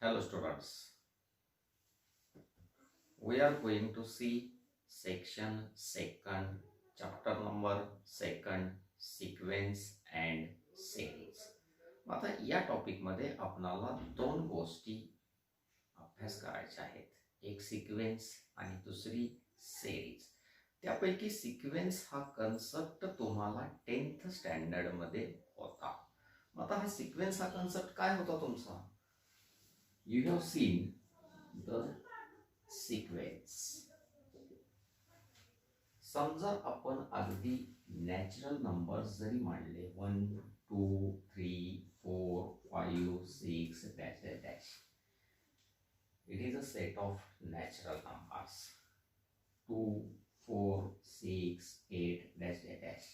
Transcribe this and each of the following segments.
Hello students, we are going to see section second, chapter number second, sequence and series. आता या topic मध्ये आपणाला दोन गोष्टी अभ्यास करायच्या आहेत, एक सिक्वेन्स आणि दुसरी सेरीज. त्यापैकी सिक्वेन्स हा कन्सेप्ट तुम्हाला 10th स्टँडर्ड मध्ये होता. आता हा सिक्वेन्स हा कन्सेप्ट काय होता तुमचा? You have seen the sequence. समजा आपण अगदी नॅचरल नंबर्स जरी मांडले 1 2 3 4 5 6 dash dash dash, it is a set of natural numbers 2 4 6 8 dash dash dash.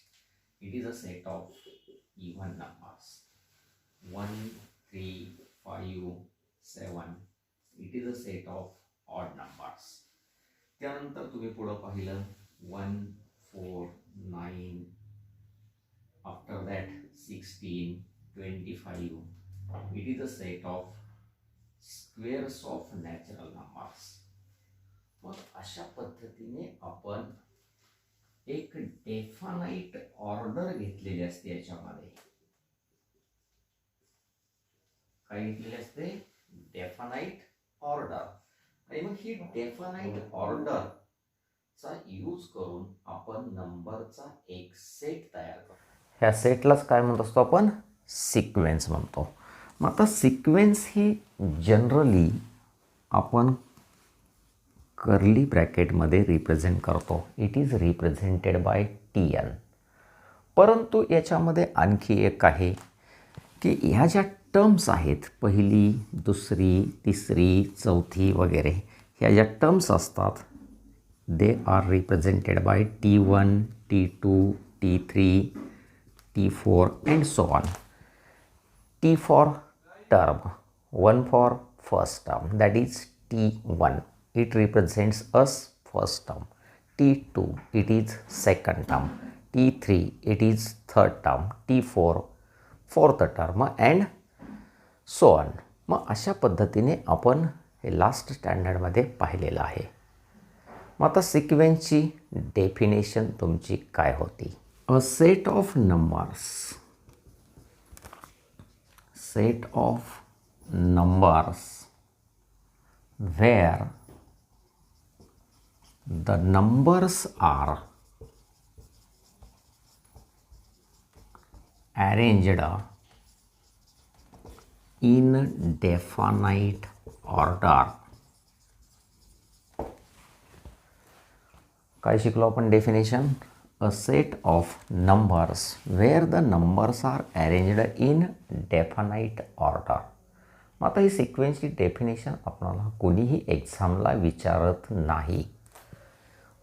It is a set of even numbers 1 3 5 7. It is a set of odd numbers. त्यानंतर तुम्ही पुढे पाहिलं 1 4 9, after that 16 25. It is a set of squares of natural numbers. मग अशा पद्धतीने आपण एक definite order घेतलेली असते. याच्यामध्ये काय घेतलेले असते? Definite order. आणि मग ही डेफिनाइट ऑर्डर चा यूज करून आपण नंबरचा एक सेट तयार करतो. ह्या सेटलाच काय म्हणतो असतो आपण? सिक्वेन्स म्हणतो. मग आता सिक्वेन्स ही जनरली आपण कर्ली ब्रॅकेटमध्ये रिप्रेझेंट करतो. It is represented bye TN. परंतु याच्यामध्ये आणखी एक आहे की ह्या ज्या टर्म्स आहेत, पहिली दुसरी तिसरी चौथी वगैरे, ह्या ज्या टर्म्स असतात they are represented by T1 T2 T3 T4 and so on. T for term, 1 for first term, that is T1. It represents us first term. T2 it is second term. T3 it is third term. T4 fourth term and so on. मग अशा पद्धतीने आपण हे last स्टँडर्डमध्ये पाहिलेलं आहे. मग आता सिक्वेन्सची definition तुमची काय होती? A set of numbers, set of numbers where the numbers are arranged in definite order. काय शिकलो आपण definition? A set of numbers where the numbers are arranged in definite order. आता ही सिक्वेन्सची डेफिनेशन आपल्याला कोणीही एक्झामला विचारत नाही.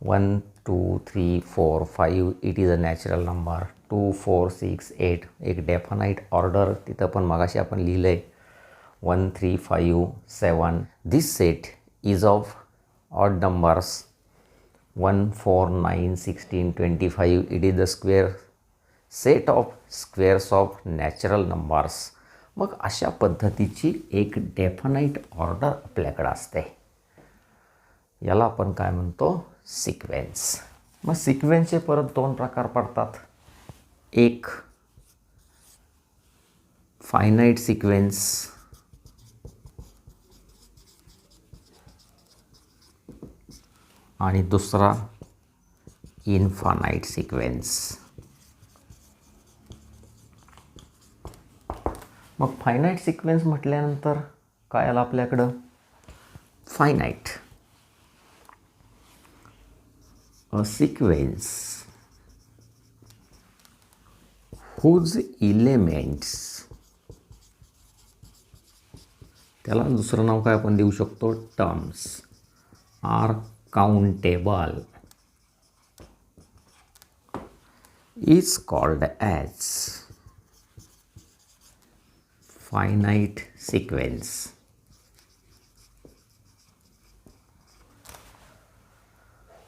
1 2 3 4 5 it is a natural number. 2 4 6 8 एक definite order तिथं पण मगाशी आपण लिहिलं आहे 1 3 5 7. दिस set is of odd numbers 1 4 9 16 25. It is the square set of squares of natural numbers. मग अशा पद्धतीची एक डेफिनाइट ऑर्डर आपल्याकडे असते. याला आपण काय म्हणतो? सिक्वेन्स. मग सिक्वेन्सचे परत दोन प्रकार पडतात. एक फायनाइट सिक्वेन्स आणि दुसरा इन्फानाइट सिक्वेन्स. मग फायनाइट सिक्वेन्स म्हटल्यानंतर काय आलं आपल्याकडं? Finite, a sequence whose elements, त्याला दुसरं नाव काय आपण देऊ शकतो? Terms are countable is called as finite sequence.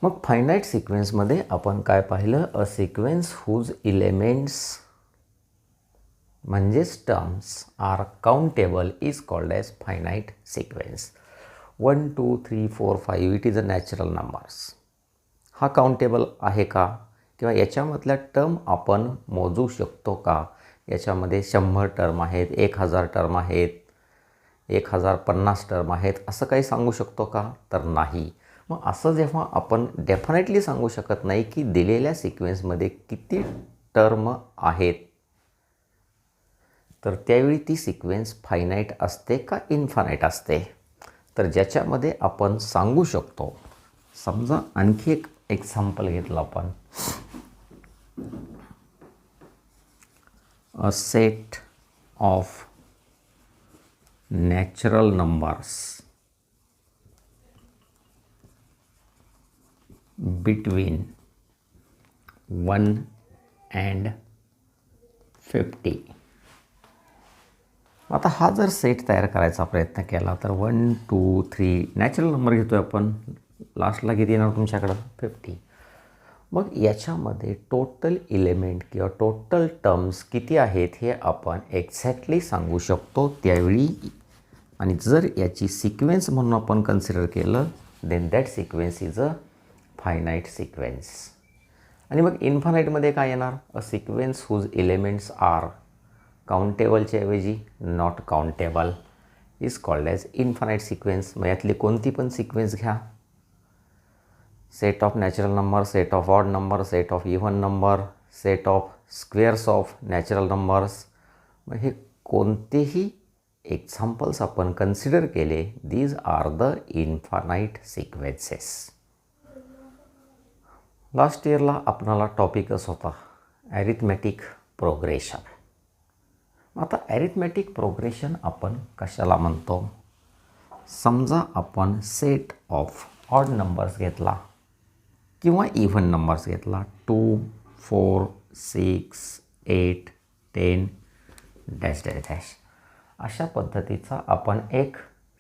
मग फायनाइट सिक्वेन्समध्ये आपण काय पाहिलं? अ सिक्वेन्स हुज इलेमेंट्स म्हणजेच terms are countable is called as finite sequence. 1 2 3 4 5 it is a natural numbers. हा काउंटेबल आहे का? किंवा याच्यामधल्या टर्म आपण मोजू शकतो का? याच्यामध्ये 100 टर्म आहेत, 1000 टर्म आहेत, 1050 टर्म आहेत, असं काही सांगू शकतो का? तर नाही. मग असं जेव्हा आपण डेफिनेटली सांगू शकत नाही की दिलेल्या सिक्वेन्समध्ये किती टर्म आहेत, तर त्यावेळी ती सिक्वेन्स फायनाईट असते का इन्फानाईट असते? तर ज्याच्यामध्ये आपण सांगू शकतो, समजा आणखी एक एक्झाम्पल घेतलं आपण, a set of natural numbers between 1 and 50. आता हा जर सेट तयार करायचा प्रयत्न केला तर 1 2 3 नॅचरल नंबर घेतो आहे आपण, लास्टला किती येणार तुमच्याकडं? 50. मग याच्यामध्ये टोटल एलिमेंट किंवा टोटल टर्म्स किती आहेत हे आपण एक्झॅक्टली सांगू शकतो त्यावेळी. आणि जर याची सिक्वेन्स म्हणून आपण कन्सिडर केलं, then that sequence is a finite sequence. आणि मग इन्फानाईटमध्ये काय येणार? A sequence whose elements are काउंटेबलच्या ऐवजी not countable is called as infinite sequence. मग यातली कोणती पण सिक्वेन्स घ्या, set of natural number, set of odd number, set of even number, set of squares of natural numbers, मग हे कोणतेही एक्झाम्पल्स आपण कन्सिडर केले, these are the infinite sequences. Last इयरला आपणाला टॉपिकच होता ॲरिथमॅटिक प्रोग्रेशन. आता ॲरिथमॅटिक प्रोग्रेशन आपण कशाला म्हणतो? समजा आपण सेट ऑफ ऑड नंबर्स घेतला किंवा इव्हन नंबर्स घेतला, 2 4 6 8 10 डॅश डॅश डॅश, अशा पद्धतीचा आपण एक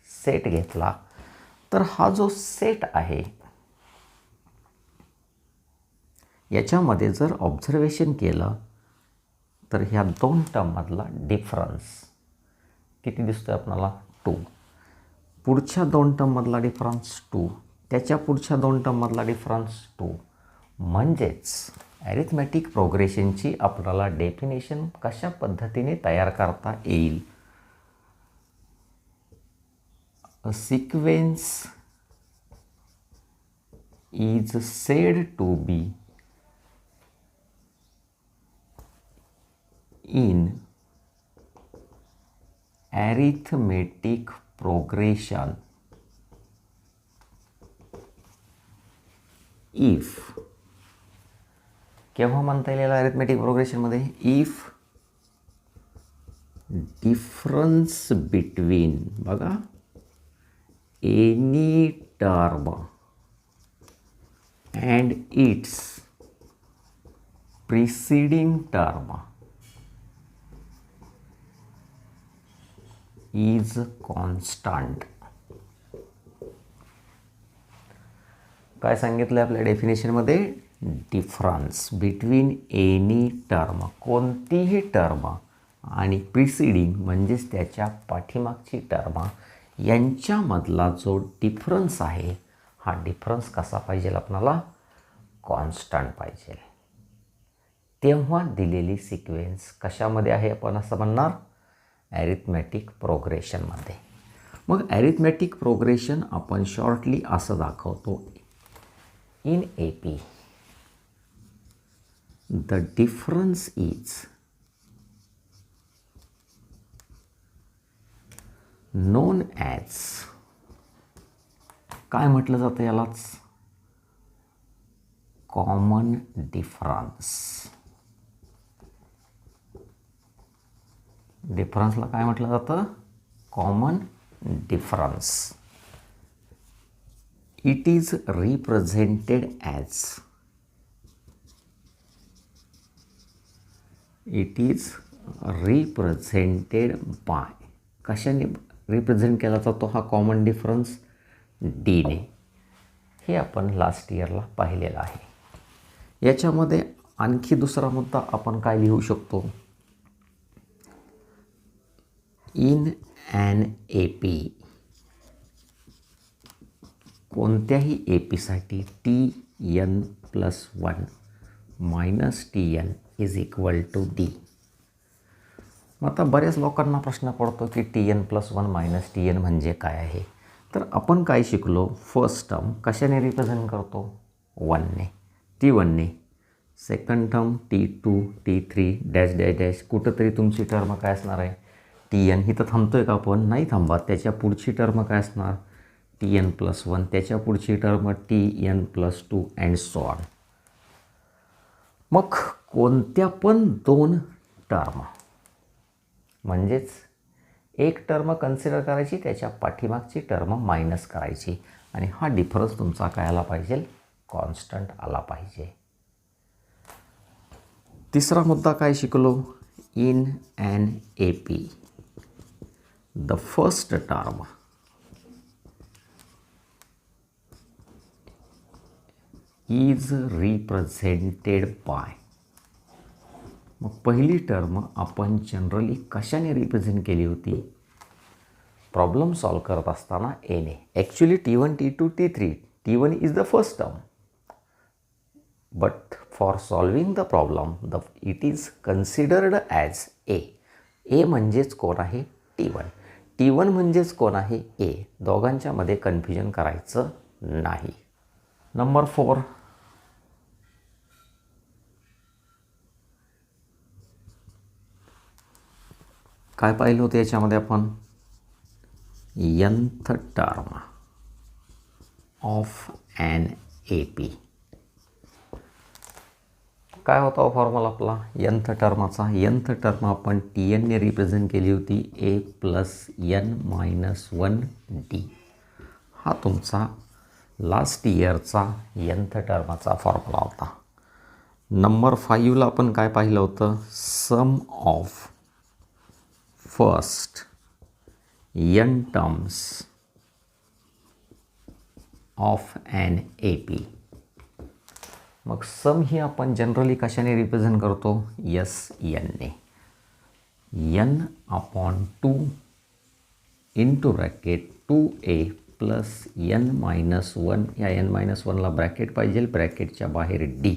सेट घेतला, तर हा जो सेट आहे याच्यामध्ये जर ऑब्झर्वेशन केलं तर ह्या दोन टर्ममधला डिफरन्स किती दिसतो आहे आपल्याला? 2. पुढच्या दोन टर्ममधला डिफरन्स 2, त्याच्या पुढच्या दोन टर्ममधला डिफरन्स 2. म्हणजेच ॲरिथमॅटिक प्रोग्रेशनची आपल्याला डेफिनेशन कशा पद्धतीने तयार करता येईल? A sequence is said to be in arithmetic progression if, केव्हा म्हणता येईल अरिथमेटिक प्रोग्रेशनमध्ये? इफ डिफरन्स बिटवीन, बघा, any term and its preceding term is constant. काय सांगितलं आपल्या डेफिनेशनमध्ये? डिफरन्स बिटवीन एनी टर्म, कोणतीही टर्म, आणि प्रिसिडिंग म्हणजेच त्याच्या पाठीमागची टर्म, यांच्यामधला जो डिफरन्स आहे, हा डिफरन्स कसा पाहिजे आपल्याला? कॉन्स्टंट पाहिजे. तेव्हा दिलेली सिक्वेन्स कशामध्ये आहे आपण असं म्हणणार? ॲरिथमॅटिक प्रोग्रेशनमध्ये. मग ॲरिथमॅटिक प्रोग्रेशन आपण शॉर्टली असं दाखवतो, in AP the difference is non as, काय म्हटलं जातं यालाच? Common difference. डिफरन्सला काय म्हटलं जातं? Common difference. It is represented as, it is represented bye, कशाने रिप्रेझेंट केला जातो हा कॉमन डिफरन्स? डीने. हे आपण लास्ट इयरला पाहिलेलं आहे. याच्यामध्ये आणखी दुसरा मुद्दा आपण काय लिहू शकतो? इन ॲन ए पी, कोणत्याही ए पीसाठी Tn+1 minus Tn is equal to D. मग आता बऱ्याच लोकांना प्रश्न पडतो की Tn+1 मायनस Tn म्हणजे काय आहे. तर आपण काय शिकलो, फर्स्ट टर्म कशाने रिप्रेझेंट करतो, 1ने, T1ने. Second term T2, T3 dash dash dash. कुठंतरी तुमची टर्म काय असणार आहे, Tn. इथं थांबतोय का आपण, नाही थांबा. त्याच्या पुढची टर्म काय असणार, Tn+1. त्याच्या पुढची term Tn+2 and so on. मग कोणत्या पण दोन टर्म, म्हणजेच एक टर्म कन्सिडर करायची, त्याच्या पाठीमागची टर्म मायनस करायची, आणि हा डिफरन्स तुमचा काय आला पाहिजे, कॉन्स्टंट आला पाहिजे. तिसरा मुद्दा काय शिकलो, in an A P the first term is represented by. मग पहिली टर्म आपण जनरली कशाने रिप्रेझेंट केली होती, प्रॉब्लेम सॉल्व करत असताना एने. Actually T1, T2, T3, T1 is the first term, but for solving the problem it is considered as a. A म्हणजेच कोण आहे, T1. T1 म्हणजेच कोण आहे, ए. दोघांच्यामध्ये कन्फ्युजन करायचं नाही. नंबर 4, काय पाहिलं होतं याच्यामध्ये आपण, nth term of an A P. काय होता फॉर्म्युला आपला nth टर्माचा, nth टर्म आपण Tnने रिप्रेझेंट केली होती, a+n-1d. हा तुमचा लास्ट इयरचा nth टर्माचा फॉर्म्युला होता. नंबर 5ला आपण काय पाहिलं होतं, sum of first n terms of an A P. मग सम ही आपण जनरली कशाने रिप्रेझेंट करतो, Sn ने. n/2 into bracket 2a plus n-1. या n-1ला ब्रॅकेट पाहिजे, ब्रॅकेटच्या बाहेर d.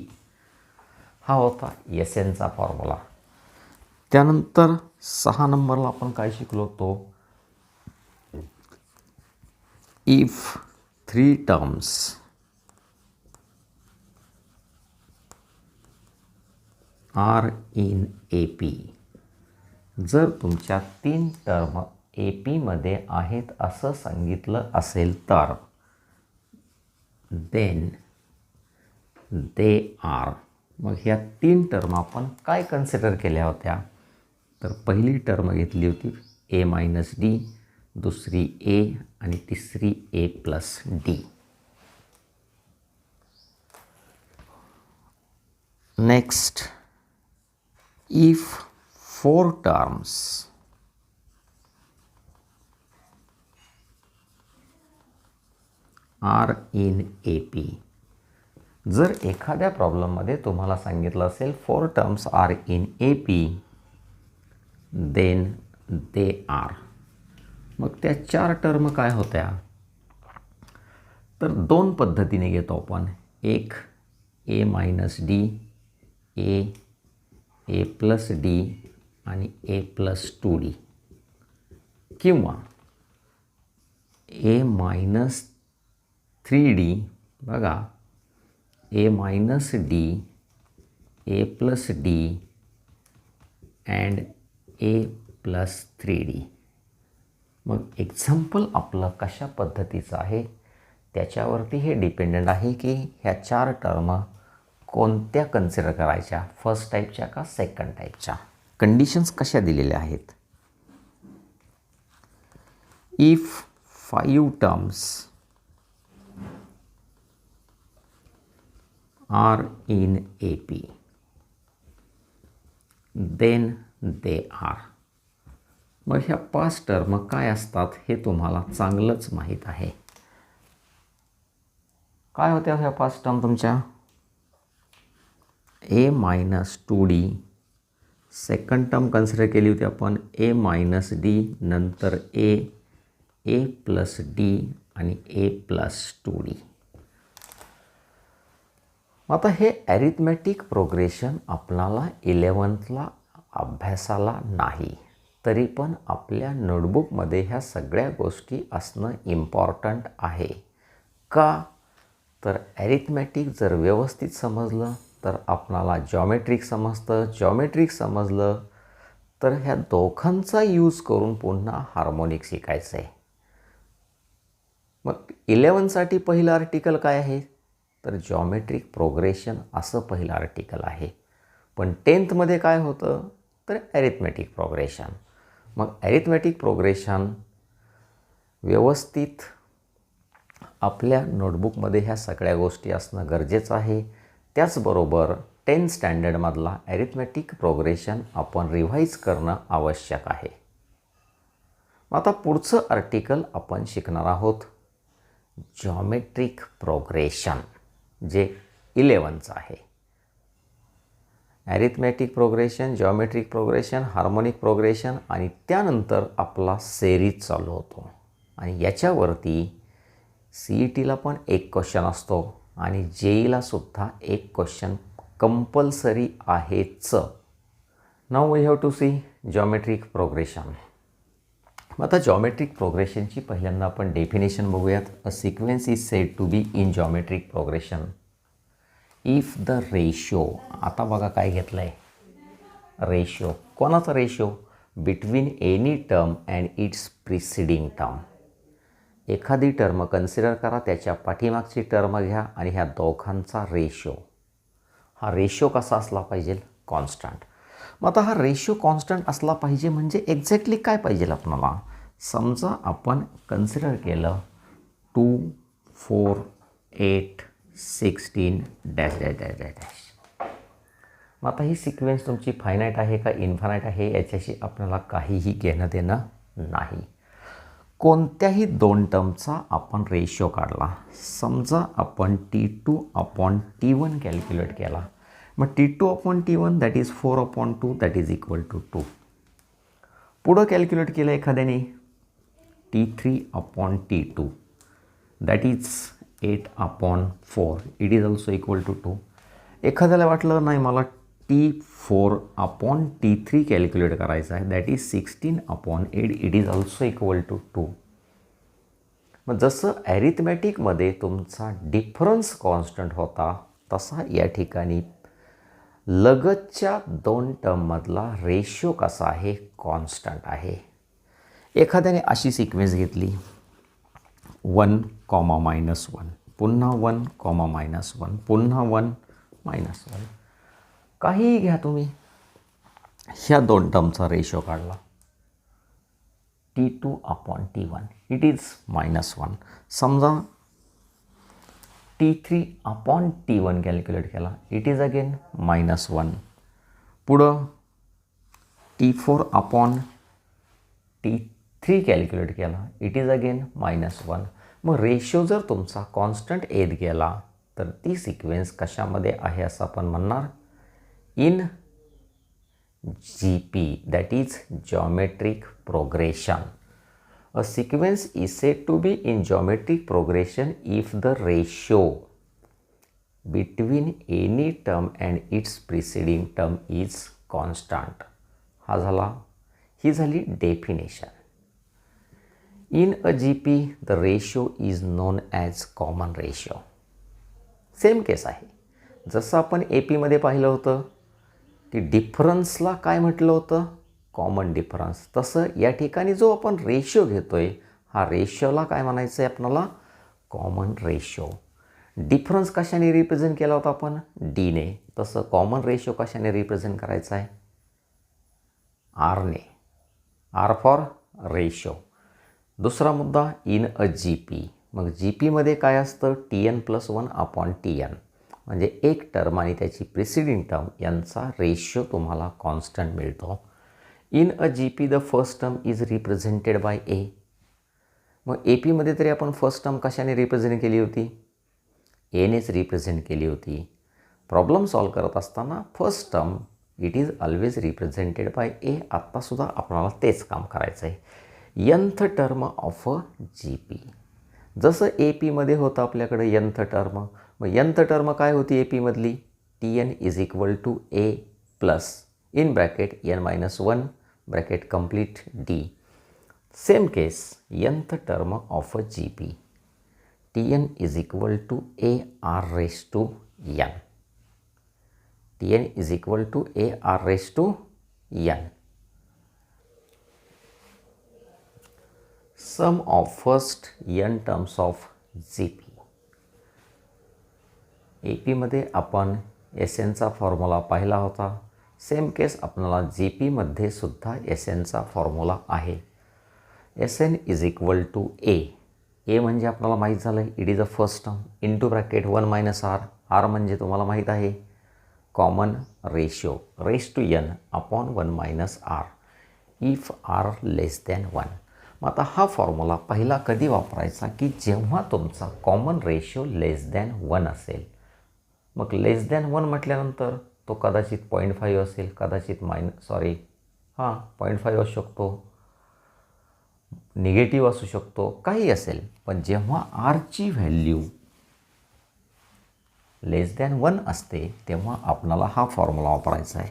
हा होता Snचा फॉर्म्युला. त्यानंतर 6 नंबरला आपण काय शिकलो तो, if 3 terms are in A P. जर तुमच्या 3 टर्म ए पीमध्ये आहेत असं सांगितलं असेल तर देन दे आर. मग ह्या 3 टर्म आपण काय कन्सिडर केल्या होत्या, तर पहिली टर्म घेतली होती a-d, दुसरी a आणि तिसरी a+d. Next, if 4 terms are in AP. जर एखाद्या प्रॉब्लेममध्ये तुम्हाला सांगितलं असेल 4 terms are in AP, then they are. मग त्या 4 टर्म काय होत्या, तर 2 पद्धतीने घेतो आपण. एक a-d, a+d आणि a+2d, किंवा a-3d. बघा, a-d, a+d अँड a+3d. मग एक्झाम्पल आपलं कशा पद्धतीचं आहे त्याच्यावरती हे डिपेंडंट आहे की ह्या 4 टर्म कोणत्या कन्सिडर करायच्या, फर्स्ट टाईपच्या का सेकंड टाईपच्या. कंडिशन्स कशा दिलेल्या आहेत, if 5 terms are in A P, then they are. मग ह्या 5 टर्म काय असतात हे तुम्हाला चांगलंच माहीत आहे. काय होत्या ह्या 5 टर्म तुमच्या, a-2d सेकंड टर्म कन्सिडर केली होती आपण ए मायनस डी, नंतर ए प्लस डी आणि ए प्लस 2d. आता हे ॲरिथमॅटिक प्रोग्रेशन आपल्याला 11thला अभ्यासाला नाही, तरी पण आपल्या नोटबुकमध्ये ह्या सगळ्या गोष्टी असणं इम्पॉर्टंट आहे. का तर ॲरिथमॅटिक जर व्यवस्थित समजलं तर आपणाला जॉमेट्रिक समजतं, जॉमेट्रिक समजलं तर ह्या दोघांचा यूज करून पुन्हा हार्मोनिक शिकायचं आहे. मग 11साठी पहिलं आर्टिकल काय आहे तर जॉमेट्रिक प्रोग्रेशन असं पहिलं आर्टिकल आहे. पण 10thमध्ये काय होतं तर ॲरिथमॅटिक प्रोग्रेशन. मग ॲरिथमॅटिक प्रोग्रेशन व्यवस्थित आपल्या नोटबुकमध्ये ह्या सगळ्या गोष्टी असणं गरजेचं आहे. त्याचबरोबर 10th स्टँडर्डमधला ॲरिथमॅटिक प्रोग्रेशन आपण रिव्हाइज करणं आवश्यक आहे. आता पुढचं आर्टिकल आपण शिकणार आहोत जॉमेट्रिक प्रोग्रेशन, जे 11चं आहे. Arithmetic progression, geometric progression, harmonic progression आणि त्यानंतर आपला सेरीज चालू होतो. आणि याच्यावरती CETला पण एक क्वेश्चन असतो आणि JEEला सुद्धा एक क्वेश्चन कंपल्सरी आहेच. Now we have to see geometric progression. आता जॉमेट्रिक प्रोग्रेशनची पहिल्यांदा आपण डेफिनेशन बघूयात. A sequence is said to be in geometric progression if the ratio, आता बघा काय घेतलं आहे रेशो. कोणाचा ratio? Between any term and its preceding term. एखादी टर्म कन्सिडर करा, त्याच्या पाठीमागची टर्म घ्या आणि ह्या दोघांचा रेशो. हा रेशो कसा असला पाहिजे? कॉन्स्टंट. मग आता हा रेशो कॉन्स्टंट असला पाहिजे म्हणजे एक्झॅक्टली काय पाहिजे आपल्याला? समजा आपण कन्सिडर केलं 2, 4, 8, 16 dash dash dash dash dash. मग आता ही सिक्वेन्स तुमची फायनाईट आहे का इन्फानाईट आहे याच्याशी आपल्याला काहीही घेणं देणं नाही. कोणत्याही दोन टर्मचा आपण रेशो काढला, समजा आपण T2/T1 कॅल्क्युलेट केला, मग T2/T1 that is 4/2 that is equal to 2. पुढं कॅल्क्युलेट केलं एखाद्याने T3/T2 that is 8/4 it is also equal to 2. एखाद्याला वाटलं नाही मला T4/T3 कॅल्क्युलेट करायचं आहे that is 16/8 it is also equal to 2. मग जसं ॲरिथमॅटिकमध्ये तुमचा डिफरन्स कॉन्स्टंट होता तसा या ठिकाणी लगतच्या दोन टर्ममधला रेशो कसा आहे? कॉन्स्टंट आहे. एखाद्याने अशी सिक्वेन्स घेतली 1, -1, पुन्हा 1, -1, पुन्हा 1, -1. काहीही घ्या तुम्ही, ह्या दोन टर्मचा रेशो काढला T2/T1 इट इज -1. समजा T3/T1 कॅल्क्युलेट केला इट इज अगेन -1. पुढं T4/T3 कॅल्क्युलेट केला इट इज अगेन -1. मग रेशो जर तुमचा कॉन्स्टंट येत गेला तर ती सिक्वेन्स कशामध्ये आहे असं आपण म्हणणार? In GP, that is geometric progression. A sequence is said to be in geometric progression if the ratio between any term and its preceding term is constant. हा झाला, ही झाली definition. In a GP, the ratio is known as common ratio. Same case आहे. जसं आपण AP मध्ये पाहिलं होतं की डिफरन्सला काय म्हटलं होतं? Common difference. तसं या ठिकाणी जो आपण रेशो घेतोय हा रेशोला काय म्हणायचं आहे आपल्याला? Common ratio. डिफरन्स कशाने रिप्रेझेंट केला होता आपण? डीने. तसं कॉमन रेशो कशाने रिप्रेझेंट करायचा आहे? आरने. R for ratio. दुसरा मुद्दा इन अ GP. मग GPमध्ये काय असतं? Tn+1/Tn. म्हणजे एक टर्म आणि त्याची प्रिसिडिंग टर्म यांचा रेशो तुम्हाला कॉन्स्टंट मिळतो. In a GP the first term is represented by a. मग AP तरी आपण फर्स्ट टर्म कशाने रिप्रेझेंट केली होती? एनेच रिप्रेझेंट केली होती. प्रॉब्लेम सॉल्व करत असताना first term it is always represented by a. आत्तासुद्धा आपल्याला तेच काम करायचं आहे. nth term of a G P. जसं ए पीमध्ये होतं आपल्याकडे nth टर्म, मग nth टर्म काय होती ए पीमधली? Tn is equal to a plus in bracket n-1 bracket complete d. Same case nth term of a G P. Tn is equal to a r raised to n. Tn is equal to a r raised to n. Sum of first n terms of GP. AP मध्ये आपण SNचा formula पाहिला होता. Same केस आपल्याला GP मध्ये सुद्धा SNचा formula आहे. SN is equal to A. A म्हणजे आपल्याला माहीत झालं आहे, it is a first term into bracket 1 minus R. R म्हणजे तुम्हाला माहीत आहे common ratio raise to n upon 1 minus R if R less than 1. मग आता हा फॉर्म्युला पहिला कधी वापरायचा की जेव्हा तुमचा कॉमन रेशिओ लेस दॅन 1 असेल. मग लेस दॅन 1 म्हटल्यानंतर तो कदाचित 0.5 असेल, कदाचित 0.5 असू शकतो, निगेटिव्ह असू शकतो, काही असेल. पण जेव्हा आरची व्हॅल्यू लेस दॅन 1 असते तेव्हा आपल्याला हा फॉर्म्युला वापरायचा आहे.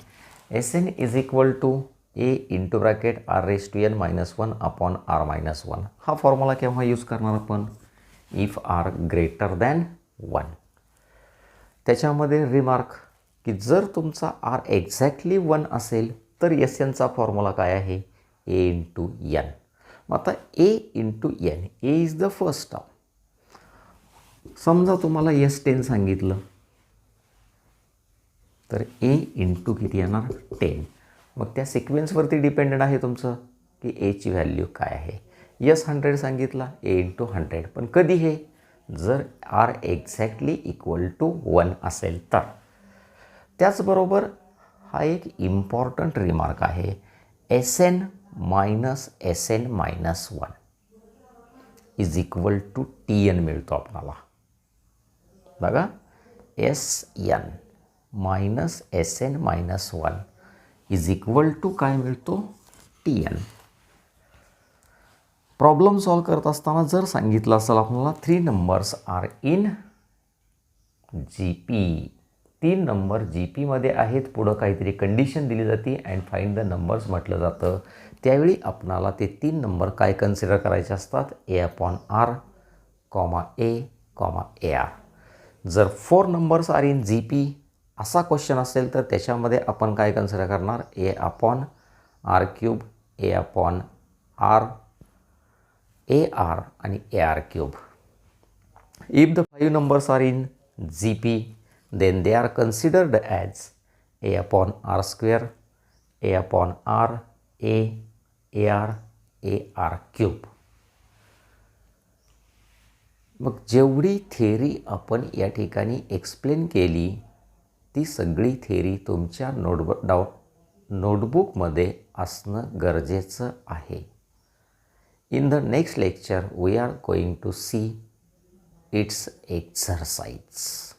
S N is equal to A into bracket R raise to n-1 upon r-1. हा फॉर्म्युला केव्हा यूज करणार आपण? If R greater than 1. त्याच्यामध्ये रिमार्क की जर तुमचा आर एक्झॅक्टली 1 असेल तर एस एनचा फॉर्म्युला काय आहे? A into n. मग आता a into n, a is the first term. समजा तुम्हाला S10 सांगितलं तर ए इंटू किती येणार? 10. मग त्या सिक्वेन्सवरती डिपेंडेंट आहे तुमचं की एची व्हॅल्यू काय आहे. S100 सांगितला, ए इंटू 100. पण कधी हे? जर आर एक्झॅक्टली इक्वल टू 1 असेल तर. त्याचबरोबर हा एक इम्पॉर्टंट रिमार्क आहे. SN minus SN-1 is equal to TN मिळतो आपल्याला. बघा, SN minus SN-1 is equal to काय मिळतो? TN. प्रॉब्लेम सॉल्व करत असताना जर सांगितलं असेल आपल्याला 3 numbers are in GP, 3 number GPमध्ये आहेत, पुढं काहीतरी कंडिशन दिली जाते अँड फाइंड द नंबर्स म्हटलं जातं. त्यावेळी आपणाला ते 3 नंबर काय कन्सिडर करायचे असतात? A upon R, A, AR. जर 4 नंबर्स आर इन GP असा क्वेश्चन असेल तर त्याच्यामध्ये आपण काय कन्सिडर करणार? A upon R cube, A upon R, AR आणि AR cube. If the 5 numbers are in GP then they are considered as A upon R square, A upon R, A, AR, AR cube. मग जेवढी theory आपण या ठिकाणी explain केली ती सगळी theory तुमच्या नोटबुकमध्ये असणं गरजेचं आहे. In the next lecture we are going to see its exercise.